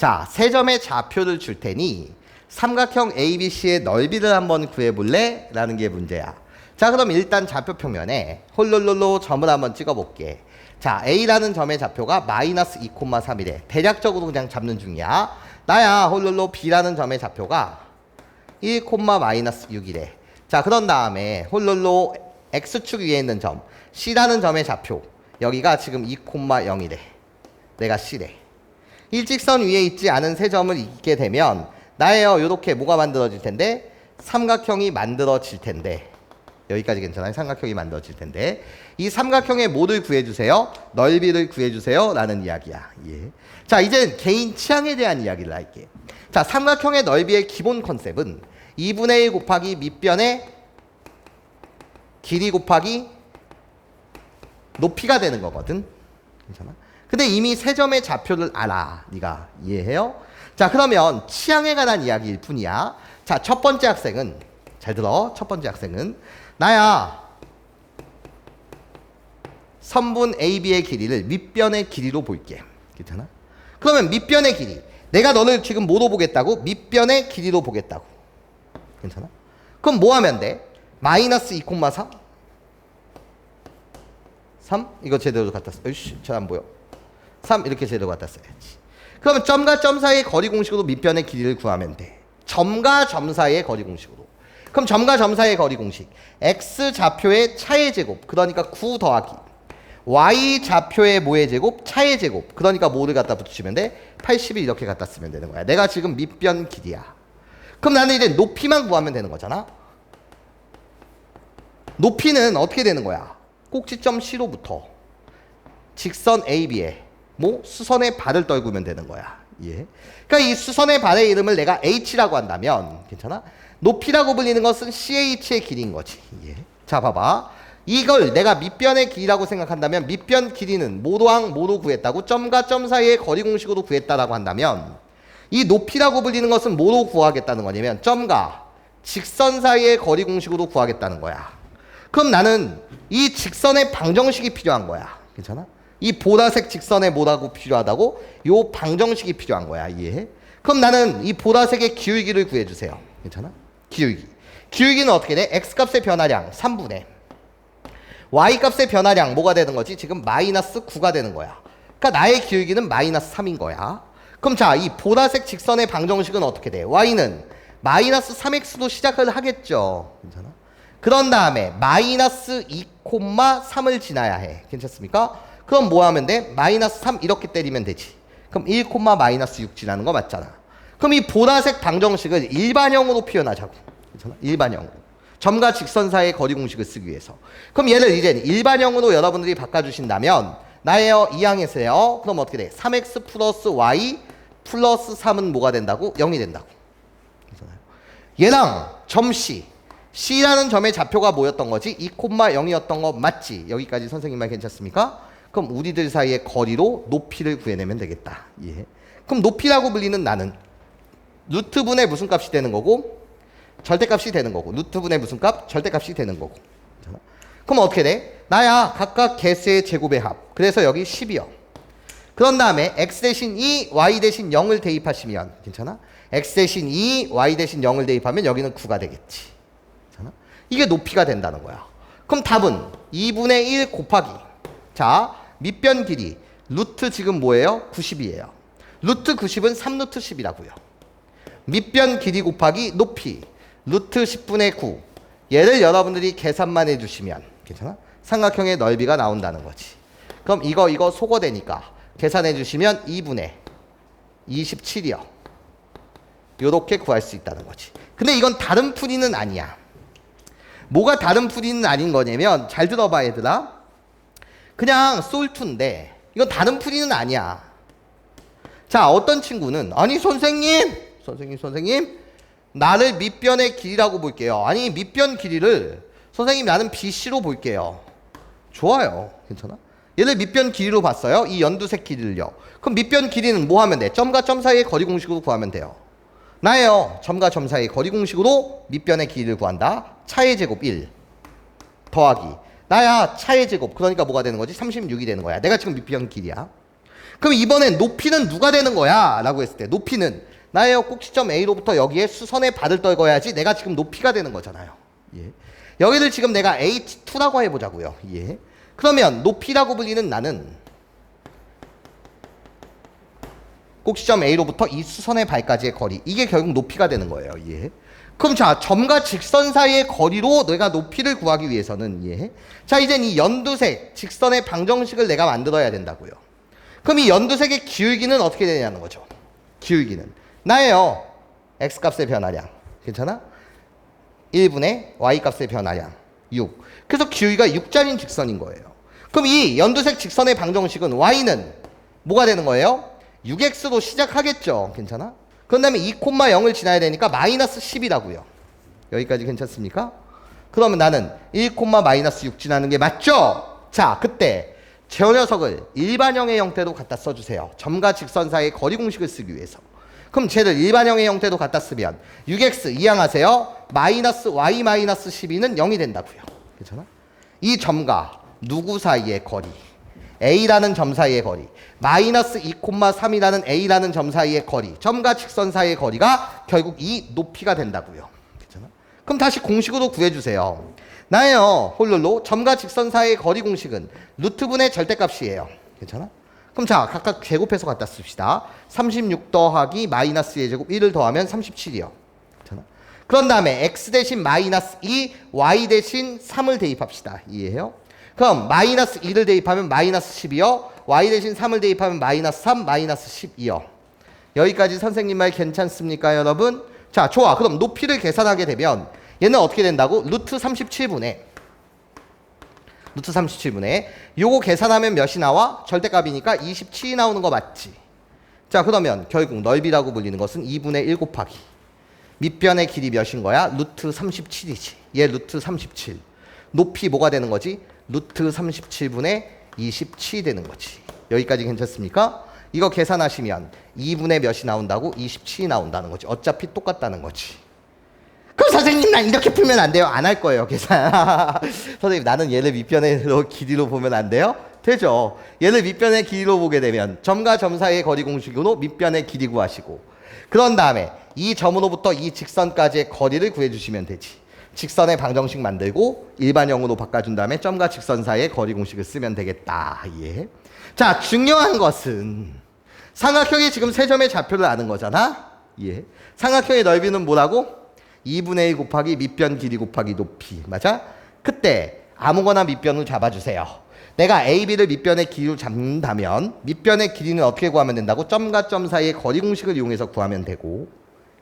자, 세 점의 좌표를 줄 테니 삼각형 ABC의 넓이를 한번 구해볼래? 라는 게 문제야. 자, 그럼 일단 좌표 평면에 홀롤롤로 점을 한번 찍어볼게. 자, A라는 점의 좌표가 마이너스 2,3이래. 대략적으로 그냥 잡는 중이야. 나야 홀롤로 B라는 점의 좌표가 1, 마이너스 6이래. 자, 그런 다음에 홀롤로 X축 위에 있는 점 C라는 점의 좌표 여기가 지금 2,0이래. 내가 C래. 일직선 위에 있지 않은 세 점을 있게 되면 나예요. 요렇게 뭐가 만들어질 텐데 삼각형이 만들어질 텐데 여기까지 괜찮아요. 삼각형이 만들어질 텐데 이 삼각형의 뭐를 구해주세요? 넓이를 구해주세요 라는 이야기야. 예. 자, 이제 개인 취향에 대한 이야기를 할게. 자, 삼각형의 넓이의 기본 컨셉은 2분의 1 곱하기 밑변의 길이 곱하기 높이가 되는 거거든. 괜찮아? 근데 이미 세 점의 좌표를 알아. 네가 이해해요? 자, 그러면 취향에 관한 이야기일 뿐이야. 자, 첫 번째 학생은 잘 들어. 첫 번째 학생은 나야 선분 AB의 길이를 밑변의 길이로 볼게. 괜찮아? 그러면 밑변의 길이 내가 너를 지금 뭐로 보겠다고? 밑변의 길이로 보겠다고. 괜찮아? 그럼 뭐 하면 돼? 마이너스 2,3? 3? 이거 제대로 갖다 써. 으이씨, 잘 안 보여. 3 이렇게 제대로 갖다 써야지. 그러면 점과 점 사이의 거리 공식으로 밑변의 길이를 구하면 돼. 점과 점 사이의 거리 공식으로. 그럼 점과 점 사이의 거리 공식. x 좌표의 차의 제곱. 그러니까 9 더하기 y 좌표의 뭐의 제곱? 차의 제곱. 그러니까 뭐를 갖다 붙이면 돼? 80을 이렇게 갖다 쓰면 되는 거야. 내가 지금 밑변 길이야. 그럼 나는 이제 높이만 구하면 되는 거잖아. 높이는 어떻게 되는 거야? 꼭지점 C로부터 직선 AB에 뭐 수선의 발을 떨구면 되는 거야. 예. 그러니까 이 수선의 발의 이름을 내가 H라고 한다면 괜찮아? 높이라고 불리는 것은 CH의 길이인 거지. 예. 자, 봐봐. 이걸 내가 밑변의 길이라고 생각한다면 밑변 길이는 뭐로 구했다고? 점과 점 사이의 거리 공식으로 구했다라고 한다면 이 높이라고 불리는 것은 뭐로 구하겠다는 거냐면 점과 직선 사이의 거리 공식으로 구하겠다는 거야. 그럼 나는 이 직선의 방정식이 필요한 거야. 괜찮아? 이 보라색 직선에 뭐라고 필요하다고? 요 방정식이 필요한 거야. 이해해? 그럼 나는 이 보라색의 기울기를 구해주세요. 괜찮아? 기울기. 기울기는 어떻게 돼? x값의 변화량 3분의 y값의 변화량 뭐가 되는 거지? 지금 마이너스 9가 되는 거야. 그러니까 나의 기울기는 마이너스 3인 거야. 그럼 자, 이 보라색 직선의 방정식은 어떻게 돼? y는 마이너스 3x로 시작을 하겠죠. 괜찮아? 그런 다음에 마이너스 2,3을 지나야 해. 괜찮습니까? 그럼 뭐 하면 돼? 마이너스 3 이렇게 때리면 되지. 그럼 1, 마이너스 6 지나는 거 맞잖아. 그럼 이 보라색 방정식을 일반형으로 표현하자고. 괜찮아? 일반형으로. 점과 직선 사이의 거리 공식을 쓰기 위해서. 그럼 얘를 이제 일반형으로 여러분들이 바꿔주신다면 나예요. 이항에서요. 그럼 어떻게 돼? 3x 플러스 y 플러스 3은 뭐가 된다고? 0이 된다고. 괜찮아요? 얘랑 점 C. C라는 점의 좌표가 뭐였던 거지? 2,0이었던 거 맞지? 여기까지 선생님 말 괜찮습니까? 그럼 우리들 사이의 거리로 높이를 구해내면 되겠다. 예. 그럼 높이라고 불리는 나는 루트분의 무슨 값이 되는 거고 절대값이 되는 거고 루트분의 무슨 값? 절대값이 되는 거고. 괜찮아? 그럼 어떻게 돼? 나야 각각 개수의 제곱의 합. 그래서 여기 10이요. 그런 다음에 x 대신 2, y 대신 0을 대입하시면 괜찮아? x 대신 2, y 대신 0을 대입하면 여기는 9가 되겠지. 괜찮아? 이게 높이가 된다는 거야. 그럼 답은 2분의 1 곱하기 자, 밑변 길이 루트 지금 뭐예요? 90이에요. 루트 90은 3루트 10이라고요. 밑변 길이 곱하기 높이 루트 10분의 9 얘를 여러분들이 계산만 해주시면 괜찮아? 삼각형의 넓이가 나온다는 거지. 그럼 이거 소거되니까 계산해 주시면 2분의 27이요. 요렇게 구할 수 있다는 거지. 근데 이건 다른 풀이는 아니야. 뭐가 다른 풀이는 아닌 거냐면 잘 들어봐 얘들아. 그냥 솔투인데 이건 다른 풀이는 아니야. 자, 어떤 친구는 아니 선생님 나를 밑변의 길이라고 볼게요. 아니 밑변 길이를 선생님 나는 BC로 볼게요. 좋아요. 괜찮아? 얘를 밑변 길이로 봤어요. 이 연두색 길이를요. 그럼 밑변 길이는 뭐 하면 돼? 점과 점 사이의 거리 공식으로 구하면 돼요. 나예요. 점과 점 사이의 거리 공식으로 밑변의 길이를 구한다. 차의 제곱 1 더하기 나야 차의 제곱. 그러니까 뭐가 되는 거지? 36이 되는 거야. 내가 지금 밑변 길이야. 그럼 이번엔 높이는 누가 되는 거야? 라고 했을 때 높이는 나의 꼭지점 A로부터 여기에 수선의 발을 떨궈야지 내가 지금 높이가 되는 거잖아요. 예. 여기를 지금 내가 H2라고 해보자고요. 예. 그러면 높이라고 불리는 나는 꼭지점 A로부터 이 수선의 발까지의 거리, 이게 결국 높이가 되는 거예요. 예. 그럼 자, 점과 직선 사이의 거리로 내가 높이를 구하기 위해서는 예. 자, 이젠 이 연두색 직선의 방정식을 내가 만들어야 된다고요. 그럼 이 연두색의 기울기는 어떻게 되냐는 거죠. 기울기는 나예요. x값의 변화량. 괜찮아? 1분의 y값의 변화량 6. 그래서 기울기가 6짜리인 직선인 거예요. 그럼 이 연두색 직선의 방정식은 y는 뭐가 되는 거예요? 6x로 시작하겠죠. 괜찮아? 그런 다음에 2,0을 지나야 되니까 마이너스 10이라고요. 여기까지 괜찮습니까? 그러면 나는 1,-6 지나는 게 맞죠? 자, 그때 저 녀석을 일반형의 형태로 갖다 써주세요. 점과 직선 사이의 거리 공식을 쓰기 위해서. 그럼 쟤를 일반형의 형태로 갖다 쓰면 6x 이항하세요. 마이너스 y 마이너스 12는 0이 된다고요. 괜찮아? 이 점과 누구 사이의 거리, A라는 점 사이의 거리, 마이너스 2,3이라는 A라는 점 사이의 거리, 점과 직선 사이의 거리가 결국 이 높이가 된다고요. 괜찮아? 그럼 다시 공식으로 구해주세요. 나예요. 홀룰로 점과 직선 사이의 거리 공식은 루트분의 절대값이에요. 괜찮아? 그럼 자, 각각 제곱해서 갖다 씁시다. 36 더하기 마이너스 2의 제곱 1을 더하면 37이요. 괜찮아? 그런 다음에 x 대신 마이너스 2, y 대신 3을 대입합시다. 이해해요? 그럼 마이너스 2를 대입하면 마이너스 10이요. y 대신 3을 대입하면 마이너스 3, 마이너스 12요. 여기까지 선생님 말 괜찮습니까, 여러분? 자, 좋아. 그럼 높이를 계산하게 되면 얘는 어떻게 된다고? 루트 37분의 요거 계산하면 몇이 나와? 절대값이니까 27이 나오는 거 맞지? 자, 그러면 결국 넓이라고 불리는 것은 2분의 1 곱하기 밑변의 길이 몇인 거야? 루트 37이지. 얘 루트 37. 높이 뭐가 되는 거지? 루트 37분의 27이 되는 거지. 여기까지 괜찮습니까? 이거 계산하시면 2분의 몇이 나온다고? 27이 나온다는 거지. 어차피 똑같다는 거지. 그럼 선생님 난 이렇게 풀면 안 돼요? 안 할 거예요 계산. 선생님 나는 얘를 밑변의 길이로 보면 안 돼요? 되죠. 얘를 밑변의 길이로 보게 되면 점과 점 사이의 거리 공식으로 밑변의 길이 구하시고, 그런 다음에 이 점으로부터 이 직선까지의 거리를 구해주시면 되지. 직선의 방정식 만들고 일반형으로 바꿔준 다음에 점과 직선 사이의 거리 공식을 쓰면 되겠다. 예. 자, 중요한 것은 삼각형이 지금 세 점의 좌표를 아는 거잖아. 예. 삼각형의 넓이는 뭐라고? 2분의 1 곱하기 밑변 길이 곱하기 높이. 맞아? 그때 아무거나 밑변을 잡아주세요. 내가 A, B를 밑변의 길이로 잡는다면 밑변의 길이는 어떻게 구하면 된다고? 점과 점 사이의 거리 공식을 이용해서 구하면 되고.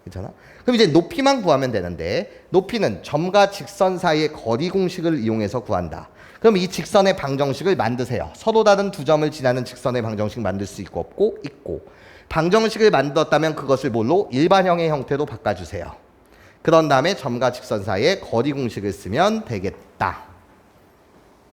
괜찮아? 그럼 이제 높이만 구하면 되는데 높이는 점과 직선 사이의 거리 공식을 이용해서 구한다. 그럼 이 직선의 방정식을 만드세요. 서로 다른 두 점을 지나는 직선의 방정식 만들 수 있고 없고 있고. 방정식을 만들었다면 그것을 뭘로? 일반형의 형태로 바꿔주세요. 그런 다음에 점과 직선 사이의 거리 공식을 쓰면 되겠다.